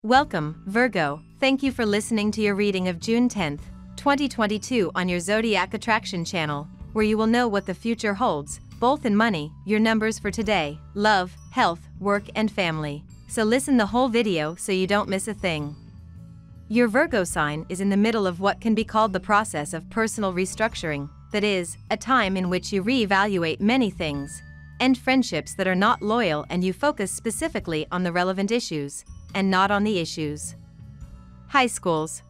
Welcome, Virgo. Thank you for listening to your reading of June 10th, 2022 on your Zodiac Attraction channel, where you will know what the future holds, both in money, your numbers for today, love, health, work and family. So listen the whole video so you don't miss a thing. Your Virgo sign is in the middle of what can be called the process of personal restructuring, that is, a time in which you reevaluate many things, end friendships that are not loyal, and you focus specifically on the relevant issues, and not on the issues. High schools.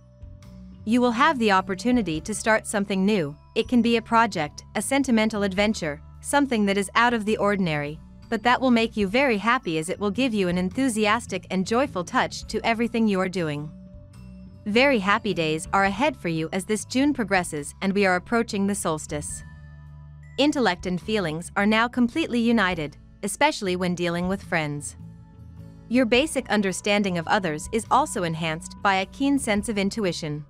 You will have the opportunity to start something new. It can be a project, a sentimental adventure, something that is out of the ordinary, but that will make you very happy as it will give you an enthusiastic and joyful touch to everything you are doing. Very happy days are ahead for you as this June progresses and we are approaching the solstice. Intellect and feelings are now completely united, especially when dealing with friends. Your basic understanding of others is also enhanced by a keen sense of intuition.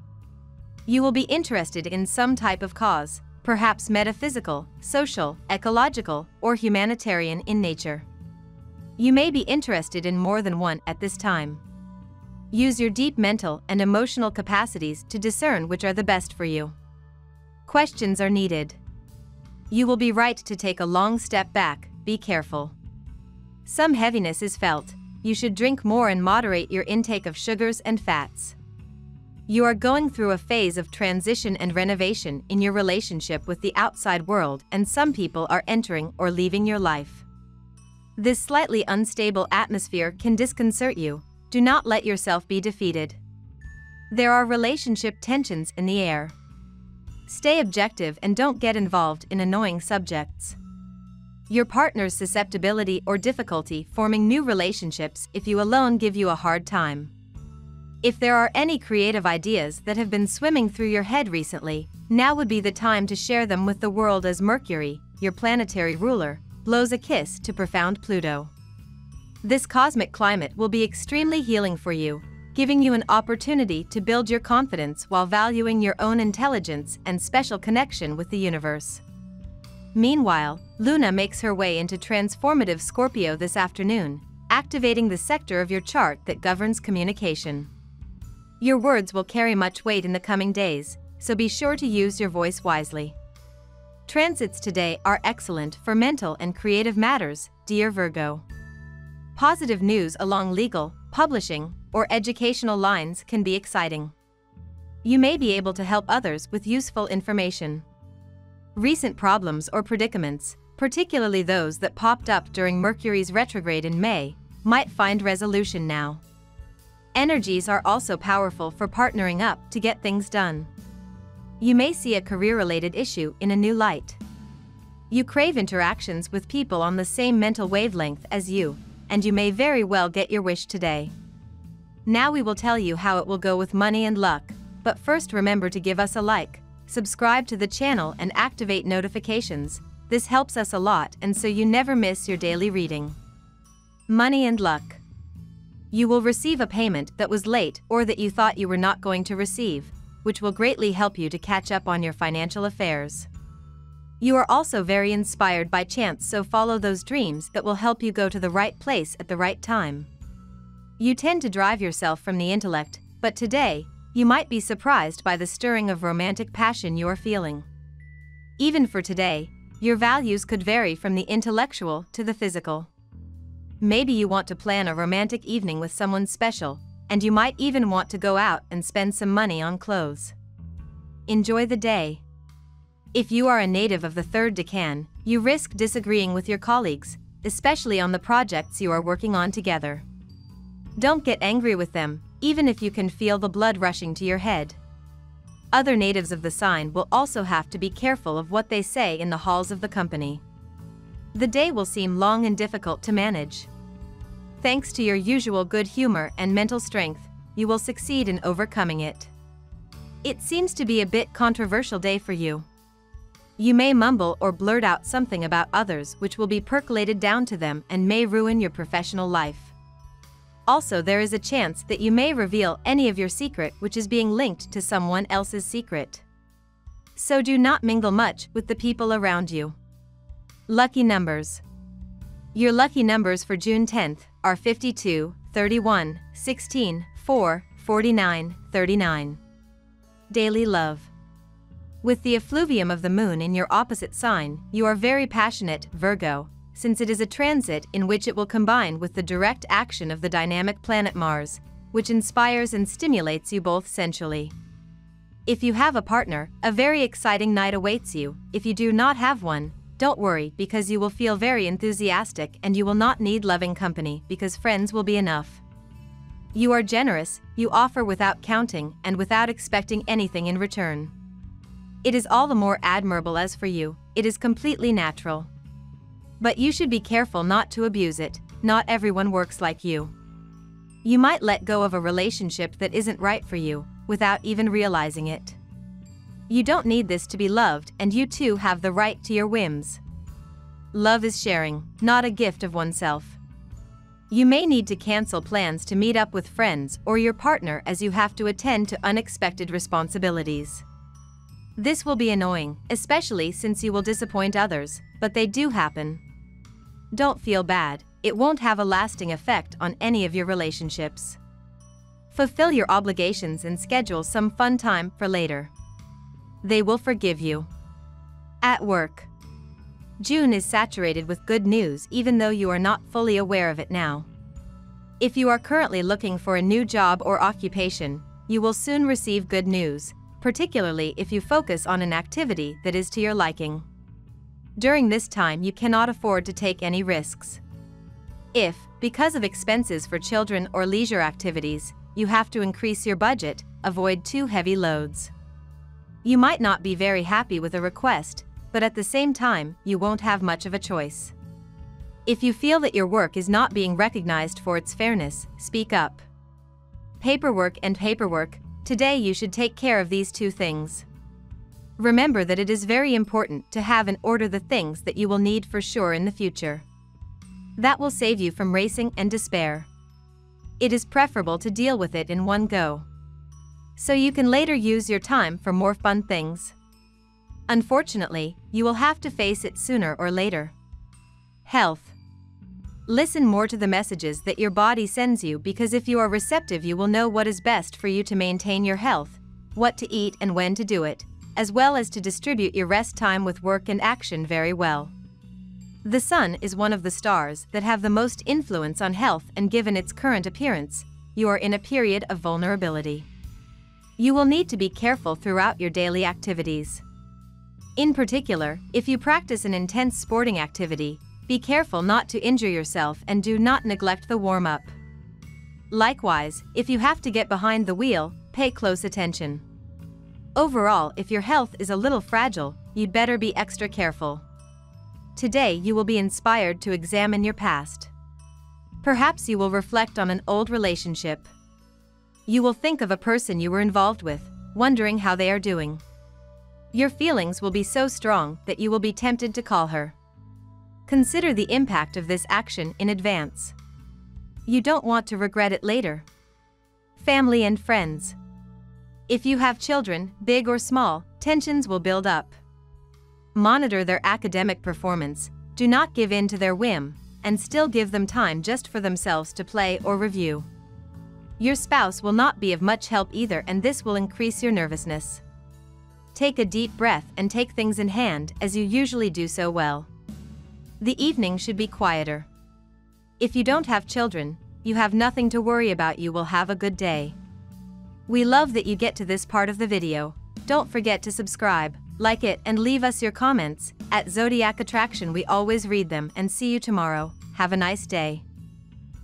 You will be interested in some type of cause, perhaps metaphysical, social, ecological, or humanitarian in nature. You may be interested in more than one at this time. Use your deep mental and emotional capacities to discern which are the best for you. Questions are needed. You will be right to take a long step back. Be careful. Some heaviness is felt. You should drink more and moderate your intake of sugars and fats. You are going through a phase of transition and renovation in your relationship with the outside world, and some people are entering or leaving your life. This slightly unstable atmosphere can disconcert you. Do not let yourself be defeated. There are relationship tensions in the air. Stay objective and don't get involved in annoying subjects. Your partner's susceptibility or difficulty forming new relationships if you alone give you a hard time. If there are any creative ideas that have been swimming through your head recently, now would be the time to share them with the world as Mercury, your planetary ruler, blows a kiss to profound Pluto. This cosmic climate will be extremely healing for you, giving you an opportunity to build your confidence while valuing your own intelligence and special connection with the universe. Meanwhile, Luna makes her way into transformative Scorpio this afternoon, activating the sector of your chart that governs communication. Your words will carry much weight in the coming days, so be sure to use your voice wisely. Transits today are excellent for mental and creative matters, dear Virgo. Positive news along legal, publishing, or educational lines can be exciting. You may be able to help others with useful information. Recent problems or predicaments, particularly those that popped up during Mercury's retrograde in May, might find resolution now. Energies are also powerful for partnering up to get things done. You may see a career-related issue in a new light. You crave interactions with people on the same mental wavelength as you, and you may very well get your wish today. Now we will tell you how it will go with money and luck, but first remember to give us a like, subscribe to the channel and activate notifications. This helps us a lot and so you never miss your daily reading. Money and luck. You will receive a payment that was late or that you thought you were not going to receive, which will greatly help you to catch up on your financial affairs. You are also very inspired by chance, so follow those dreams that will help you go to the right place at the right time. You tend to drive yourself from the intellect, but today, you might be surprised by the stirring of romantic passion you are feeling. Even for today, your values could vary from the intellectual to the physical. Maybe you want to plan a romantic evening with someone special, and you might even want to go out and spend some money on clothes. Enjoy the day. If you are a native of the third decan, you risk disagreeing with your colleagues, especially on the projects you are working on together. Don't get angry with them, even if you can feel the blood rushing to your head. Other natives of the sign will also have to be careful of what they say in the halls of the company. The day will seem long and difficult to manage. Thanks to your usual good humor and mental strength, you will succeed in overcoming it. It seems to be a bit controversial day for you. You may mumble or blurt out something about others which will be percolated down to them and may ruin your professional life. Also, there is a chance that you may reveal any of your secret which is being linked to someone else's secret. So do not mingle much with the people around you. Lucky numbers. Your lucky numbers for June 10th are 52, 31, 16, 4, 49, 39. Daily love. With the effluvium of the moon in your opposite sign, you are very passionate, Virgo, since it is a transit in which it will combine with the direct action of the dynamic planet Mars, which inspires and stimulates you both sensually. If you have a partner, a very exciting night awaits you. If you do not have one, don't worry, because you will feel very enthusiastic and you will not need loving company because friends will be enough. You are generous, you offer without counting and without expecting anything in return. It is all the more admirable as for you, it is completely natural. But you should be careful not to abuse it, not everyone works like you. You might let go of a relationship that isn't right for you, without even realizing it. You don't need this to be loved, and you too have the right to your whims. Love is sharing, not a gift of oneself. You may need to cancel plans to meet up with friends or your partner as you have to attend to unexpected responsibilities. This will be annoying, especially since you will disappoint others, but they do happen. Don't feel bad, it won't have a lasting effect on any of your relationships. Fulfill your obligations and schedule some fun time for later. They will forgive you. At work. June is saturated with good news even though you are not fully aware of it now. If you are currently looking for a new job or occupation, you will soon receive good news, particularly if you focus on an activity that is to your liking. During this time you cannot afford to take any risks. If, because of expenses for children or leisure activities, you have to increase your budget, avoid too heavy loads. You might not be very happy with a request, but at the same time, you won't have much of a choice. If you feel that your work is not being recognized for its fairness, speak up. Paperwork, today you should take care of these two things. Remember that it is very important to have and order the things that you will need for sure in the future. That will save you from racing and despair. It is preferable to deal with it in one go, so you can later use your time for more fun things. Unfortunately, you will have to face it sooner or later. Health. Listen more to the messages that your body sends you, because if you are receptive you will know what is best for you to maintain your health, what to eat and when to do it, as well as to distribute your rest time with work and action very well. The Sun is one of the stars that have the most influence on health, and given its current appearance, you are in a period of vulnerability. You will need to be careful throughout your daily activities. In particular, if you practice an intense sporting activity, be careful not to injure yourself and do not neglect the warm-up. Likewise, if you have to get behind the wheel, pay close attention. Overall, if your health is a little fragile, you'd better be extra careful. Today you will be inspired to examine your past. Perhaps you will reflect on an old relationship. You will think of a person you were involved with, wondering how they are doing. Your feelings will be so strong that you will be tempted to call her. Consider the impact of this action in advance. You don't want to regret it later. Family and friends. If you have children, big or small, tensions will build up. Monitor their academic performance, do not give in to their whim, and still give them time just for themselves to play or review. Your spouse will not be of much help either, and this will increase your nervousness. Take a deep breath and take things in hand as you usually do so well. The evening should be quieter. If you don't have children, you have nothing to worry about. You will have a good day. We love that you get to this part of the video. Don't forget to subscribe, like it, and leave us your comments. At Zodiac Attraction we always read them, and see you tomorrow. Have a nice day.